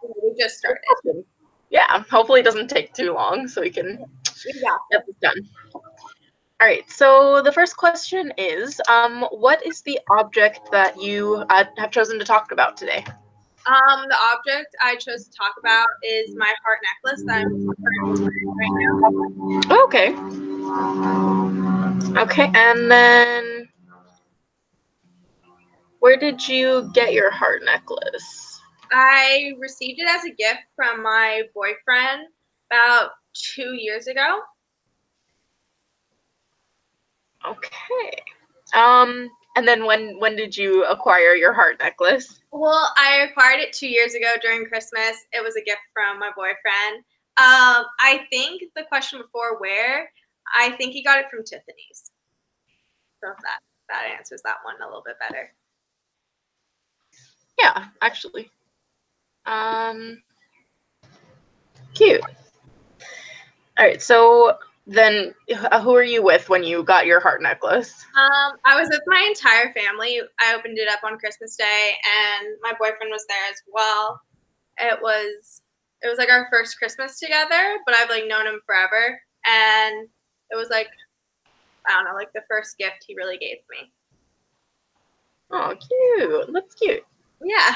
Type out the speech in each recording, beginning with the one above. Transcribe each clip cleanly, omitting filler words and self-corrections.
so we just started. Yeah, hopefully it doesn't take too long so we can get this done. All right, so the first question is, what is the object that you have chosen to talk about today? The object I chose to talk about is my heart necklace that I'm currently wearing right now. Okay. Okay, and then where did you get your heart necklace? I received it as a gift from my boyfriend about 2 years ago. Okay. And then when did you acquire your heart necklace? Well, I acquired it 2 years ago during Christmas. It was a gift from my boyfriend. I think the question before where, I think he got it from Tiffany's. So that answers that one a little bit better. Yeah, actually. Cute. All right, so then who are you with when you got your heart necklace? I was with my entire family. I opened it up on Christmas Day, and my boyfriend was there as well. It was like our first Christmas together, but I've like known him forever, and it was like, I don't know, like the first gift he really gave me. Oh, cute. That's cute. Yeah.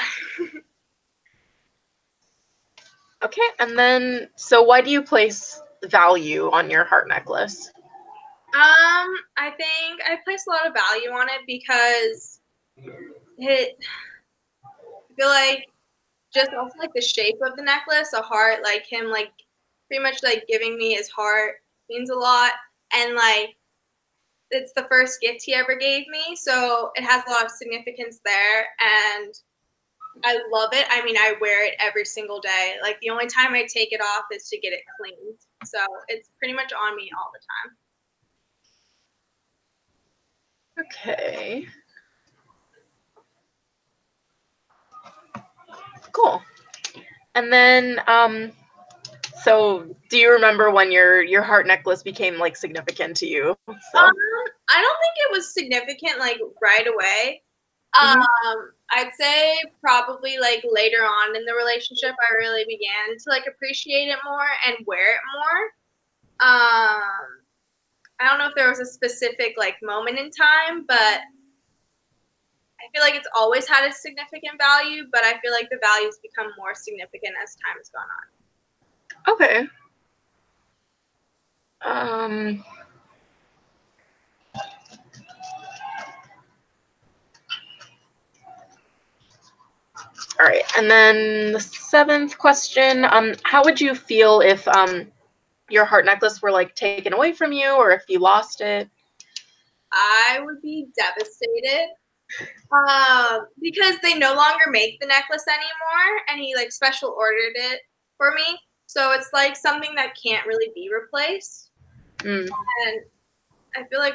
Okay, and then, so why do you place value on your heart necklace? I think I place a lot of value on it because I feel like just also like the shape of the necklace, a heart, like him like pretty much like giving me his heart means a lot, and like it's the first gift he ever gave me, so it has a lot of significance there, and I love it. I mean, I wear it every single day. Like the only time I take it off is to get it cleaned, so it's pretty much on me all the time. Okay. Cool. And then, so do you remember when your heart necklace became like significant to you? So. I don't think it was significant like right away. I'd say probably like later on in the relationship, I really began to like appreciate it more and wear it more. I don't know if there was a specific like moment in time, but I feel like it's always had a significant value, but I feel like the values become more significant as time has gone on. Okay. All right, and then the 7th question, how would you feel if your heart necklace were like taken away from you, or if you lost it? I would be devastated because they no longer make the necklace anymore, and he like special ordered it for me. So it's like something that can't really be replaced. And I feel like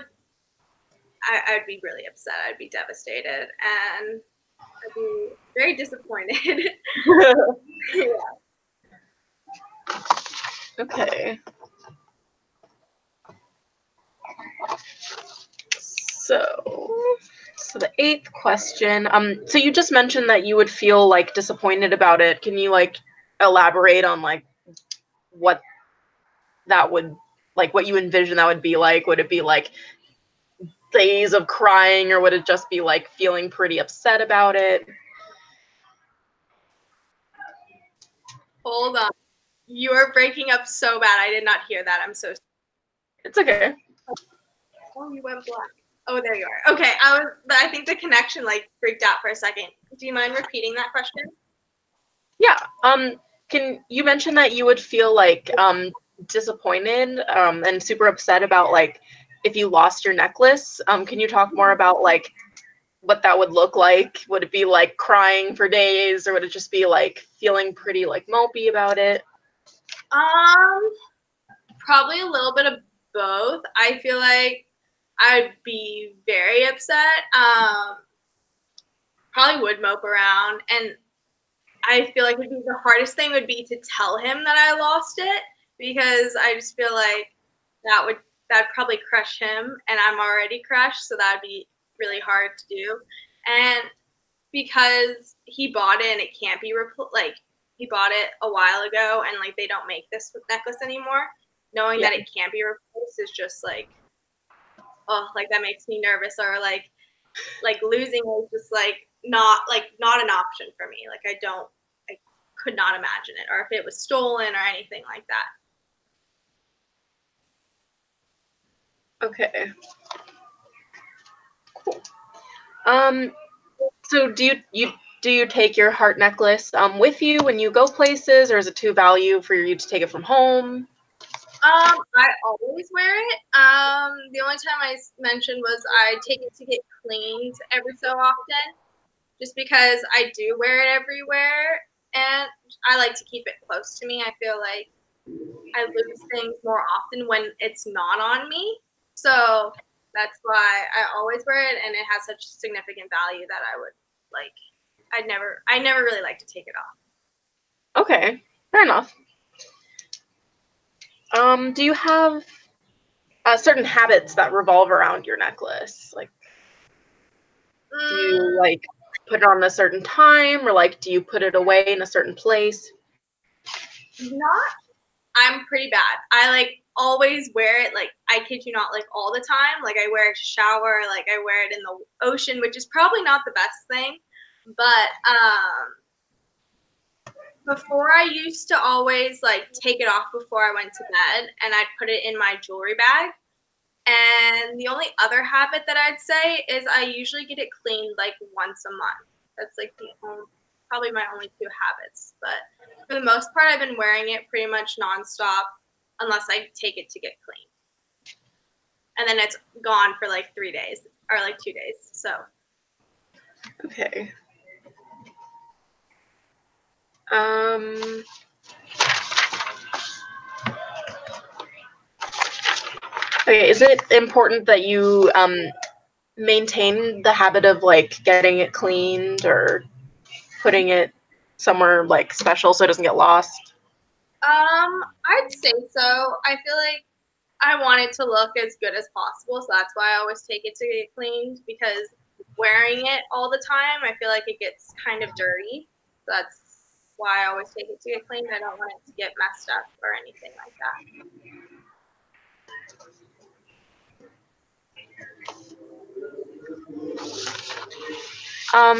I'd be really upset. I'd be devastated, and I'd be very disappointed. Yeah. Okay. So the 8th question, so you just mentioned that you would feel like disappointed about it. Can you like elaborate on like what that would, like what you envision that would be like? Would it be like days of crying, or would it just be like feeling pretty upset about it? Hold on. You are breaking up so bad. I did not hear that. I'm so sorry. It's okay. Oh, you went black. Oh, there you are. Okay, I think the connection like freaked out for a second. Do you mind repeating that question? Yeah. Can you mention that you would feel like disappointed and super upset about like if you lost your necklace? Can you talk more about like what that would look like? Would it be like crying for days, or would it just be like feeling pretty like mopey about it? Probably a little bit of both. I feel like I'd be very upset. Probably would mope around, and I feel like the hardest thing would be to tell him that I lost it, because I just feel like that'd probably crush him, and I'm already crushed, so that'd be really hard to do. And because he bought it and it can't be like he bought it a while ago and like they don't make this necklace anymore. Knowing that it can't be replaced is just like, oh, like that makes me nervous. Or like losing is just like not an option for me. Like I could not imagine it, or if it was stolen or anything like that. Okay. Cool. So do you take your heart necklace with you when you go places, or is it too value for you to take it from home? I always wear it. The only time I mentioned was I take it to get cleaned every so often, just because I do wear it everywhere, and I like to keep it close to me. I feel like I lose things more often when it's not on me, so that's why I always wear it, and it has such significant value that I would like. I never really like to take it off. Okay, fair enough. Do you have certain habits that revolve around your necklace? Like, do you like put it on a certain time, or like do you put it away in a certain place? Not. I'm pretty bad. I like always wear it. Like I kid you not, like all the time. Like I wear it to shower. Like I wear it in the ocean, which is probably not the best thing. But before I used to always like take it off before I went to bed, and I'd put it in my jewelry bag. And the only other habit that I'd say is I usually get it cleaned like once a month. That's like probably my only two habits. But for the most part, I've been wearing it pretty much nonstop unless I take it to get cleaned. And then it's gone for like 3 days or like 2 days. So. Okay. Okay, is it important that you maintain the habit of like getting it cleaned or putting it somewhere like special so it doesn't get lost? I'd say so. I feel like I want it to look as good as possible, so that's why I always take it to get cleaned, because wearing it all the time, I feel like it gets kind of dirty. So that's why I always take it to get cleaned. I don't want it to get messed up or anything like that.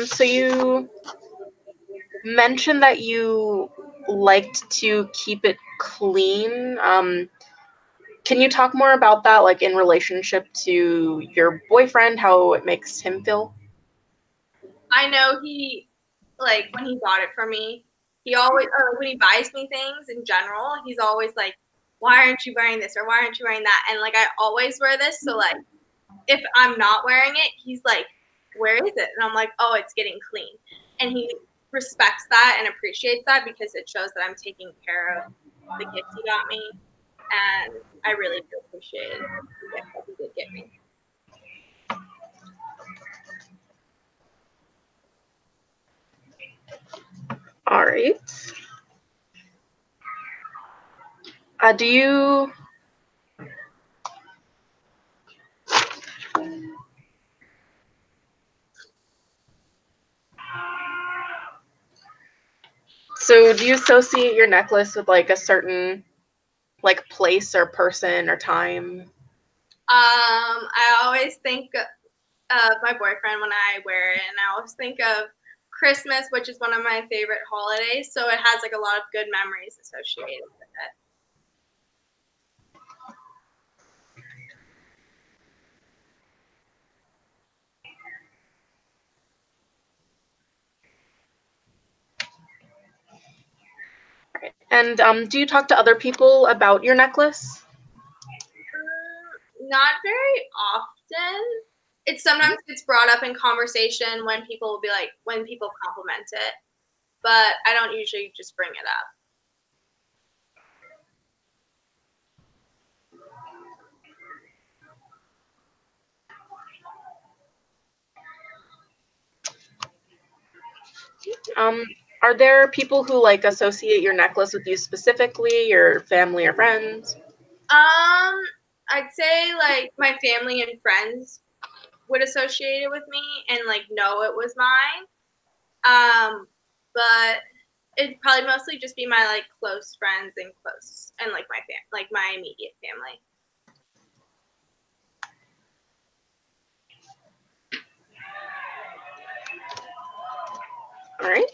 So you mentioned that you liked to keep it clean. Can you talk more about that, like in relationship to your boyfriend, how it makes him feel? I know he, like, when he bought it for me, he always, or when he buys me things in general, he's always like, why aren't you wearing this? Or why aren't you wearing that? And like, I always wear this. So, like, if I'm not wearing it, he's like, where is it? And I'm like, oh, it's getting clean. And he respects that and appreciates that because it shows that I'm taking care of the gift he got me. And I really do appreciate the gift that he did get me. All right. Do you do you associate your necklace with like a certain like place or person or time? I always think of my boyfriend when I wear it, and I always think of Christmas, which is one of my favorite holidays. So it has like a lot of good memories associated with it. And do you talk to other people about your necklace? Not very often. It's sometimes it's brought up in conversation when people will be like, when people compliment it, but I don't usually just bring it up. Um, are there people who like associate your necklace with you specifically, your family or friends? I'd say like my family and friends would associate it with me and like know it was mine. But it'd probably mostly just be my like close friends and like my immediate family. All right.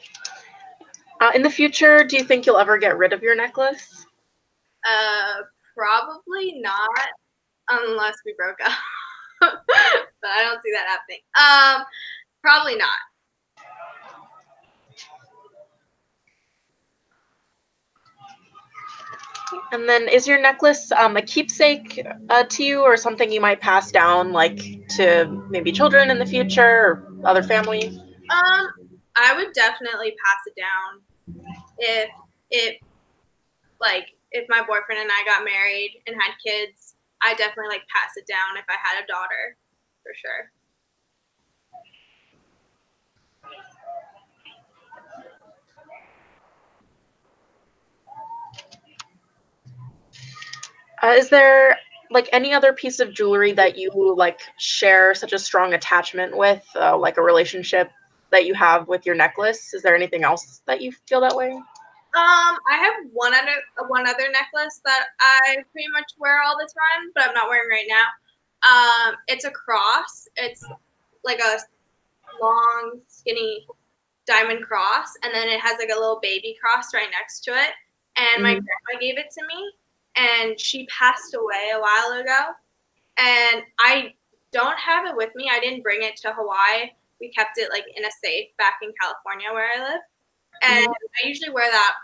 In the future, do you think you'll ever get rid of your necklace? Probably not unless we broke up. But I don't see that happening. Probably not. And then is your necklace a keepsake to you, or something you might pass down like to maybe children in the future or other family? I would definitely pass it down if it like if my boyfriend and I got married and had kids. I definitely like pass it down if I had a daughter, for sure. Is there like any other piece of jewelry that you like share such a strong attachment with, like a relationship that you have with your necklace? Is there anything else that you feel that way? I have one other necklace that I pretty much wear all the time, but I'm not wearing right now. It's a cross. It's like a long, skinny diamond cross, and then it has like a little baby cross right next to it. And my grandma gave it to me, and she passed away a while ago. And I don't have it with me. I didn't bring it to Hawaii. We kept it like in a safe back in California where I live. And I usually wear that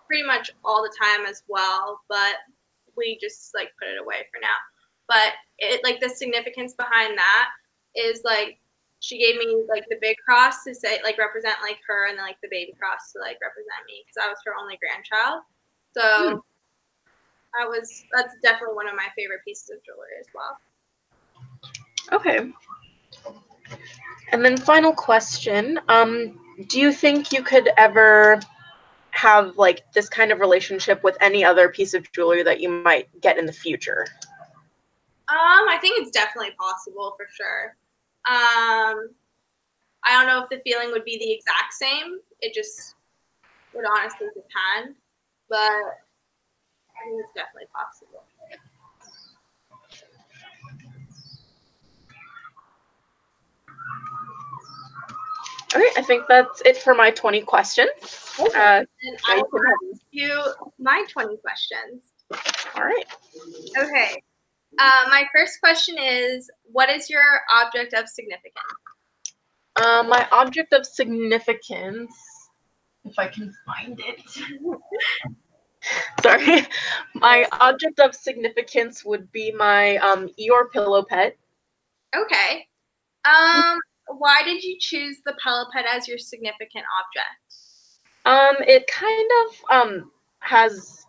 pretty much all the time as well, but we just like put it away for now. But it like the significance behind that is like she gave me like the big cross to say like represent like her, and then like the baby cross to like represent me because I was her only grandchild. So that's definitely one of my favorite pieces of jewelry as well. Okay. And then final question, do you think you could ever have like this kind of relationship with any other piece of jewelry that you might get in the future? I think it's definitely possible for sure. I don't know if the feeling would be the exact same. It just would honestly depend, but I think it's definitely possible. All right, I think that's it for my 20 questions. And I will ask you my 20 questions. All right. Okay. My first question is, what is your object of significance? My object of significance, if I can find it. Sorry. My object of significance would be my Eeyore pillow pet. Okay. Why did you choose the pillow pet as your significant object? It kind of has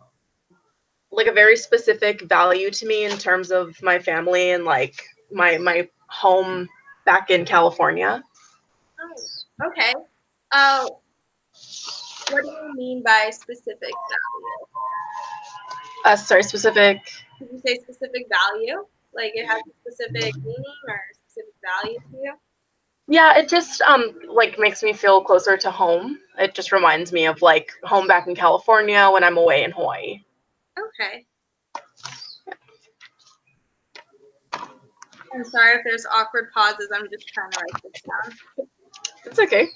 like a very specific value to me in terms of my family and like my home back in California. Oh, okay. What do you mean by specific value? Sorry, specific. Did you say specific value? Like it has a specific meaning or specific value to you? Yeah, it just like makes me feel closer to home. It just reminds me of like home back in California when I'm away in Hawaii. Okay. I'm sorry if there's awkward pauses. I'm just trying to write this down. It's okay.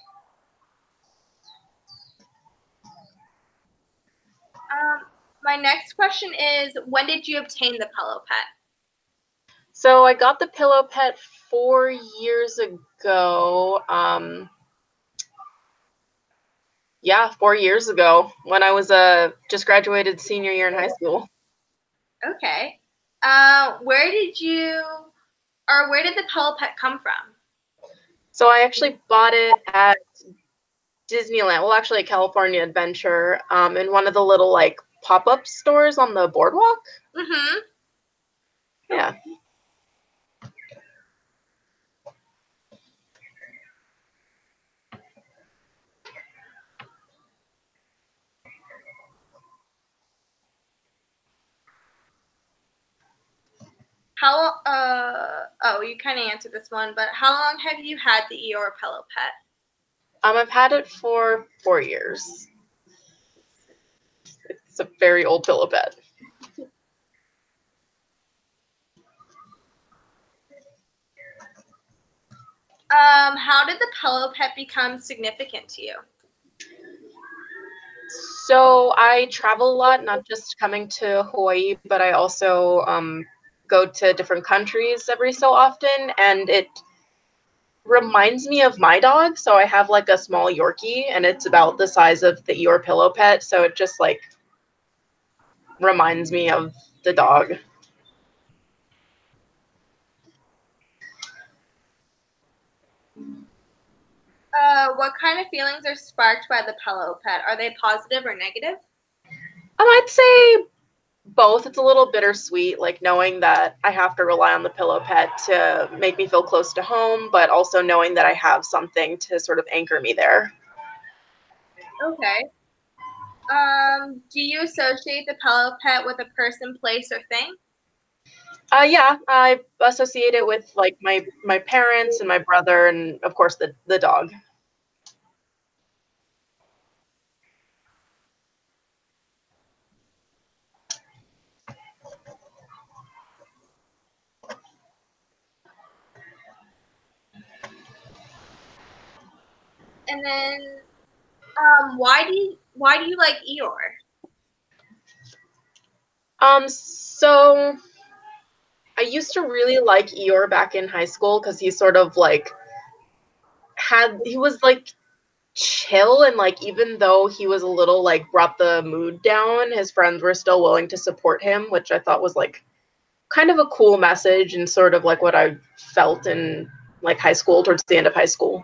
My next question is, when did you obtain the pillow pet? So I got the pillow pet 4 years ago. Yeah, 4 years ago when I was just graduated senior year in high school. Okay. Where did the pillow pet come from? So I actually bought it at Disneyland. Well, actually, a California Adventure, in one of the little like pop-up stores on the boardwalk. Mm-hmm. Yeah. Oh, you kind of answered this one, but how long have you had the Eeyore pillow pet? I've had it for 4 years. It's a very old pillow pet. How did the pillow pet become significant to you? So I travel a lot, not just coming to Hawaii, but I also go to different countries every so often, and it reminds me of my dog. So I have like a small Yorkie, and it's about the size of the Eeyore pillow pet. So it just like reminds me of the dog. What kind of feelings are sparked by the pillow pet? Are they positive or negative? I'd say both. It's a little bittersweet, like knowing that I have to rely on the pillow pet to make me feel close to home, but also knowing that I have something to sort of anchor me there. Okay. Do you associate the pillow pet with a person, place, or thing? Yeah, I associate it with like my parents and my brother, and of course the dog. And then, why do you like Eeyore? So I used to really like Eeyore back in high school because he sort of like he was like chill, and like even though he was a little like brought the mood down, his friends were still willing to support him, which I thought was like kind of a cool message and sort of like what I felt in like high school, towards the end of high school.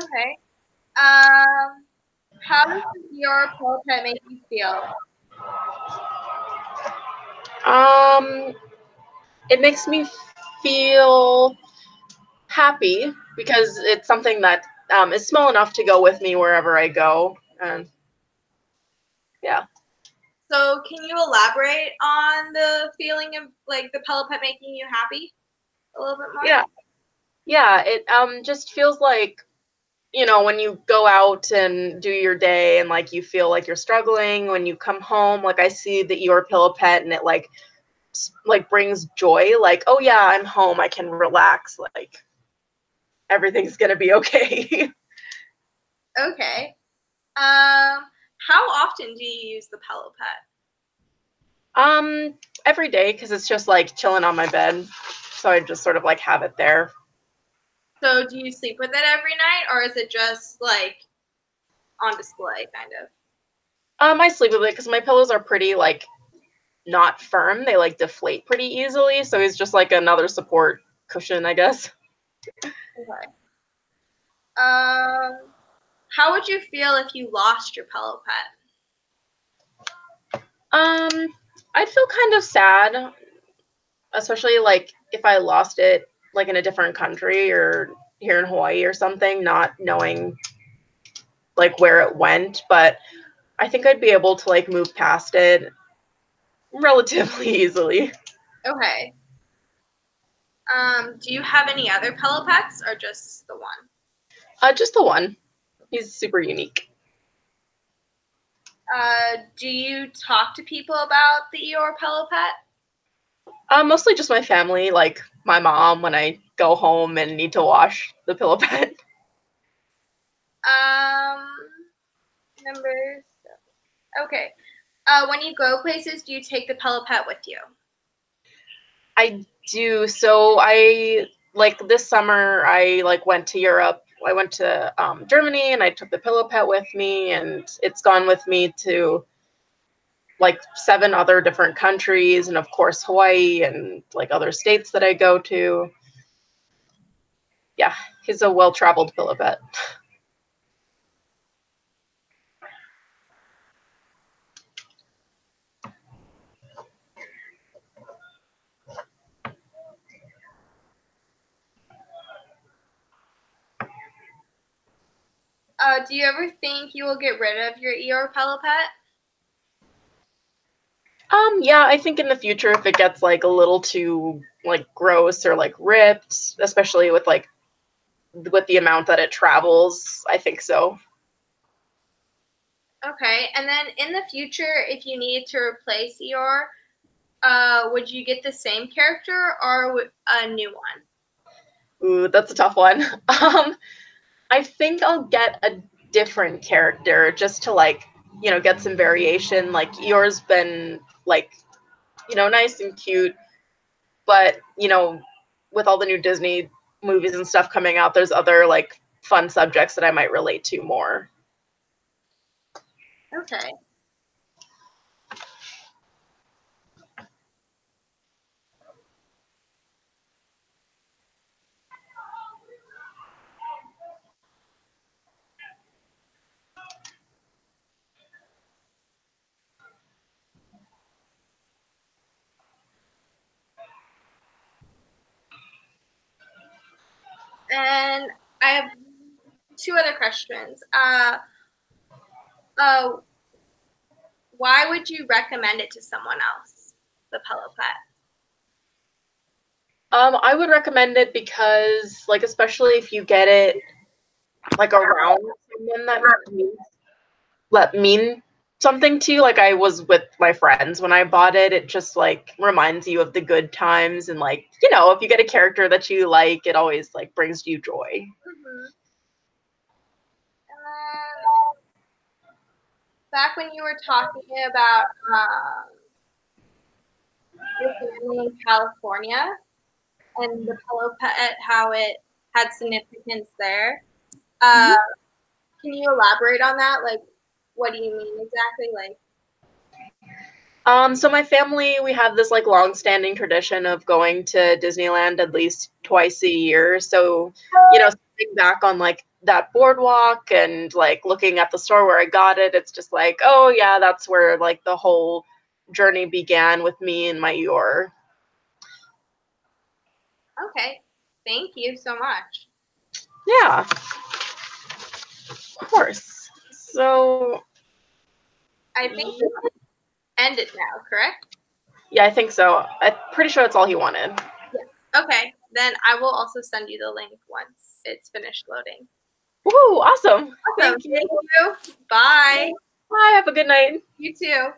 Okay. Um, how does your pillow pet make you feel? Um, it makes me feel happy because it's something that is small enough to go with me wherever I go. And yeah, So, can you elaborate on the feeling of like the pillow pet making you happy a little bit more? yeah, yeah. It just feels like, when you go out and do your day and like you feel like you're struggling, when you come home, like I see the your pillow pet and it like brings joy. Like, oh yeah, I'm home. I can relax. Like everything's gonna be okay. Okay. How often do you use the pillow pet? um, every day because it's just like chilling on my bed, so I just sort of like have it there. So, do you sleep with it every night, or is it just like on display, kind of? I sleep with it because my pillows are pretty like not firm. They like deflate pretty easily, so it's just like another support cushion, I guess. Okay. Um, how would you feel if you lost your pillow pet? Um, I'd feel kind of sad, especially like if I lost it like in a different country or here in Hawaii or something, not knowing like where it went. But I think I'd be able to like move past it relatively easily. Okay. Do you have any other pillow pets, or just the one? Just the one. He's super unique. Do you talk to people about the Eeyore pillow pet? Mostly just my family, like my mom when I go home and need to wash the pillow pet. Um, Numbers. Okay. When you go places, do you take the pillow pet with you? I do. So I like this summer I like went to Europe. I went to Germany and I took the pillow pet with me, and it's gone with me to like 7 other different countries, and of course Hawaii and like other states that I go to. Yeah, he's a well-traveled pillow pet. Do you ever think you will get rid of your Eeyore pillow pet? Yeah, I think in the future if it gets like a little too like gross or like ripped, especially with like with the amount that it travels, I think so. Okay, and then in the future, if you needed to replace Eeyore, would you get the same character or a new one? Ooh, that's a tough one. I think I'll get a different character just to like, get some variation. Like yours been like, nice and cute, but with all the new Disney movies and stuff coming out, there's other like fun subjects that I might relate to more. Okay. And I have two other questions. Uh, why would you recommend it to someone else, the Pillow Pet? I would recommend it because, like, especially if you get it like around someone that mean something to you. Like I was with my friends when I bought it. It just like reminds you of the good times, and like if you get a character that you like, it always like brings you joy. Mm-hmm. Back when you were talking about your family in California and the Pillow Pet, how it had significance there. Can you elaborate on that? Like, what do you mean exactly? Like, So my family, we have this like long-standing tradition of going to Disneyland at least twice a year. So, sitting back on like that boardwalk and like looking at the store where I got it, it's just like, oh yeah, that's where like the whole journey began with me and my Eeyore. okay, thank you so much. Yeah, of course. So, I think we end it now, correct? yeah, I think so. I'm pretty sure that's all he wanted. Yes. Okay, then I will also send you the link once it's finished loading. Woo, awesome. Awesome. Thank you. Thank you. Bye. Bye, have a good night. You too.